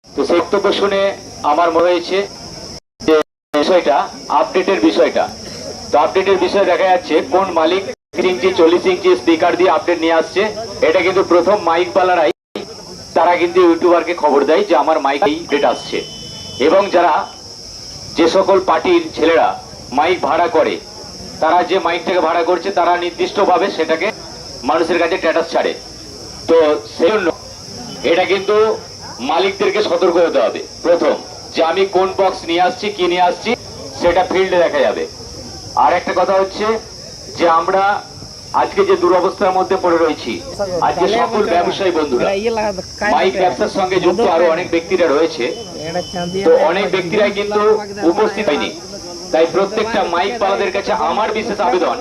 তো সেই বক্তব্য শুনে আমার মনে হয়েছে যে বিষয়টা আপডেটের বিষয়টা, তো আপডেটের বিষয় দেখা যাচ্ছে কোন মালিক 30 ইঞ্চি 40 ইঞ্চি স্পিকার দিয়ে আপডেট নিয়ে আসছে। এটা কিন্তু প্রথম মাইক পালারাই তারা কিন্তু ইউটিউবারকে খবর দেয় যে আমার মাইক আপডেট আসছে। এবং যারা যে সকল পার্টির ছেলেরা মাইক ভাড়া করে, তারা যে মাইকটাকে ভাড়া করছে তারা নির্দিষ্টভাবে সেটাকে মানুষের কাছে স্ট্যাটাস ছাড়ে। তো সেই জন্য এটা কিন্তু মালিকদেরকে সতর্ক হতে হবে প্রথম, যে আমি কোন বক্স নিয়ে আসছি কি নিয়ে আসছি সেটা ফিল্ডে দেখা যাবে। আর একটা কথা হচ্ছে যে আমরা আজকে যে দুরবস্থার মধ্যে পড়ে রয়েছি, আজকে সকল ব্যবসায়ী বন্ধুরা মাইক ব্যবসার সঙ্গে যুক্ত আরো অনেক ব্যক্তিরা রয়েছে, তো অনেক ব্যক্তিরাই কিন্তু উপস্থিত হয়নি। তাই প্রত্যেকটা মাইক পালাদের কাছে আমার বিশেষ আবেদন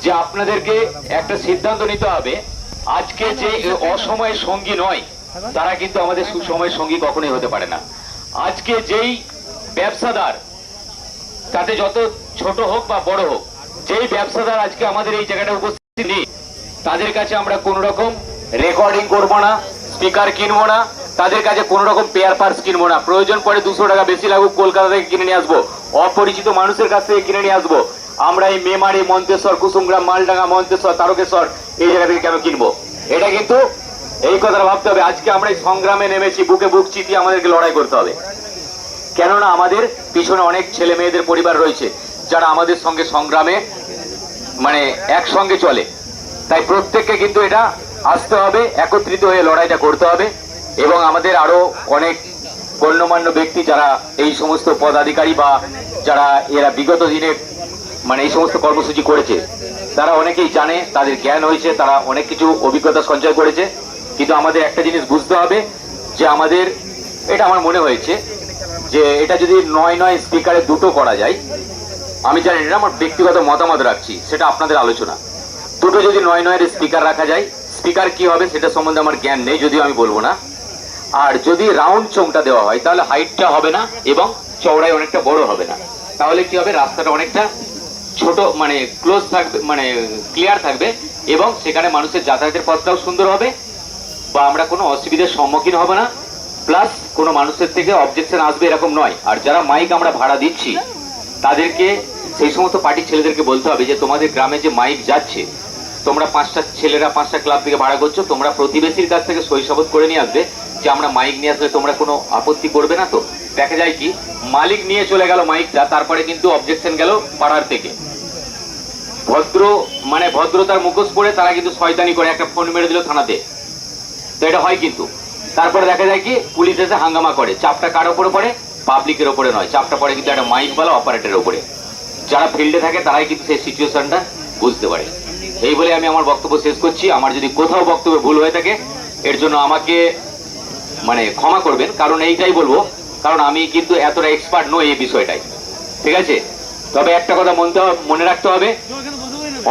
যে আপনাদেরকে একটা সিদ্ধান্ত নিতে হবে। আজকে যে অসময়ের সঙ্গী নয় তারা কিন্তু আমাদের সুসময়ের সঙ্গী কখনোই হতে পারে না। আজকে যেই ব্যবসাদার, তাতে যত ছোট হোক বা বড় হোক, যেই ব্যবসাদার আজকে আমাদের এই জায়গাটা উপস্থিত নেই, তাদের কাছে আমরা কোন রকম রেকর্ডিং করব না, স্পিকার কিনবো না, তাদের কাছে কোন রকম পেয়ার পার্টস কিনবো না। প্রয়োজন পড়ে 200 টাকা বেশি লাগুক কলকাতা থেকে কিনে নিয়ে আসবো, অপরিচিত মানুষের কাছ থেকে কিনে নিয়ে আসবো। আমরা এই মেমারি, মন্তেশ্বর, কুসুমগ্রাম, মালডাঙ্গা, মন্তেশ্বর, তারকেশ্বর এই জায়গা থেকে কেন কিনবো? এটা কিন্তু এই কথাটা ভাবতে হবে। আজকে আমরা এই সংগ্রামে নেমেছি, বুকে বুক চিতিয়ে আমাদেরকে লড়াই করতে হবে। কেননা আমাদের পিছনে অনেক ছেলে মেয়েদের পরিবার রয়েছে যারা আমাদের সঙ্গে সংগ্রামে মানে একসঙ্গে চলে। তাই প্রত্যেককে কিন্তু এটা আসতে হবে, একত্রিত হয়ে লড়াইটা করতে হবে। এবং আমাদের আরো অনেক গণ্যমান্য ব্যক্তি যারা এই সমস্ত পদাধিকারী বা যারা এরা বিগত দিনে মানে এই সমস্ত কর্মসূচি করেছে, তারা অনেকেই জানে, তাদের জ্ঞান হয়েছে, তারা অনেক কিছু অভিজ্ঞতা সঞ্চয় করেছে। কিন্তু আমাদের একটা জিনিস বুঝতে হবে যে আমাদের এটা আমার মনে হয়েছে যে এটা যদি 9 স্পিকারে দুটো করা যায়, আমি জানি না, আমার ব্যক্তিগত মতামত রাখছি, সেটা আপনাদের আলোচনা। দুটো যদি 9 স্পিকার রাখা যায়, স্পিকার কি হবে সেটা সম্বন্ধে আমার জ্ঞান নেই, যদিও আমি বলবো না। আর যদি রাউন্ড চোংটা দেওয়া হয় তাহলে হাইটটা হবে না এবং চওড়াই অনেকটা বড় হবে না। তাহলে কি হবে, রাস্তাটা অনেকটা ছোট মানে ক্লোজ থাকবে, মানে ক্লিয়ার থাকবে এবং সেখানে মানুষের যাতায়াতের পথটাও সুন্দর হবে বা আমরা কোনো অসুবিধার সম্মুখীন হব না। প্লাস কোনো মানুষের থেকে অবজেকশন আসবে এরকম নয়। আর যারা মাইক আমরা ভাড়া দিচ্ছি তাদেরকে, সেই সমস্ত পার্টির ছেলেদেরকে বলতে হবে যে তোমাদের গ্রামে যে মাইক যাচ্ছে, তোমরা 5টা ছেলেরা 5টা ক্লাব থেকে ভাড়া করছো, তোমরা প্রতিবেশীর কাছ থেকে সইসাবত করে নিয়ে আসবে যে আমরা মাইক নিয়ে আসলে তোমরা কোনো আপত্তি করবে না। তো দেখা যায় কি, মালিক নিয়ে চলে গেল মাইকটা, তারপরে কিন্তু অবজেকশন গেল পাড়ার থেকে। ভদ্র মানে ভদ্রতার মুখোশ পরে তারা কিন্তু শয়তানি করে, একটা ফোন মেরে দিল থানাতে, তো এটা হয়। কিন্তু তারপরে দেখা যায় কি, পুলিশ এসে হাঙ্গামা করে। চাপটা কার ওপরে পড়ে? পাবলিকের ওপরে নয়, চাপটা পড়ে কিন্তু একটা মাইকওয়ালা অপারেটরের ওপরে। যারা ফিল্ডে থাকে তারাই কিন্তু সেই সিচুয়েশনটা বুঝতে পারে। এই বলে আমি আমার বক্তব্য শেষ করছি। আমার যদি কোথাও বক্তব্যে ভুল হয়ে থাকে এর জন্য আমাকে মানে ক্ষমা করবেন, কারণ এইটাই বলবো, কারণ আমি কিন্তু এতটা এক্সপার্ট নই এই বিষয়টাই, ঠিক আছে? তবে একটা কথা মনে রাখতে হবে,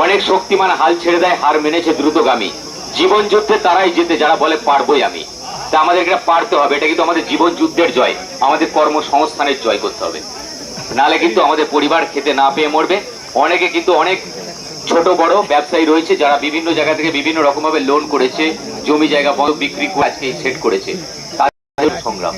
অনেক শক্তিমান হাল ছেড়ে দেয়, হার মেনেছে দ্রুতগামী। জীবন যুদ্ধে তারাই যেতে যারা বলে পারবোই আমি। তা আমাদেরকে পারতে হবে, এটা কিন্তু আমাদের জীবন যুদ্ধের জয়, আমাদের কর্মসংস্থানের জয় করতে হবে। নালে কিন্তু আমাদের পরিবার খেতে না পেয়ে মরবে। অনেকে কিন্তু অনেক ছোট বড় ব্যবসায়ী রয়েছে যারা বিভিন্ন জায়গা থেকে বিভিন্ন রকম ভাবে লোন করেছে, জমি জায়গা বিক্রি করে আজকে সেট করেছে, তাদের সংগ্রাম।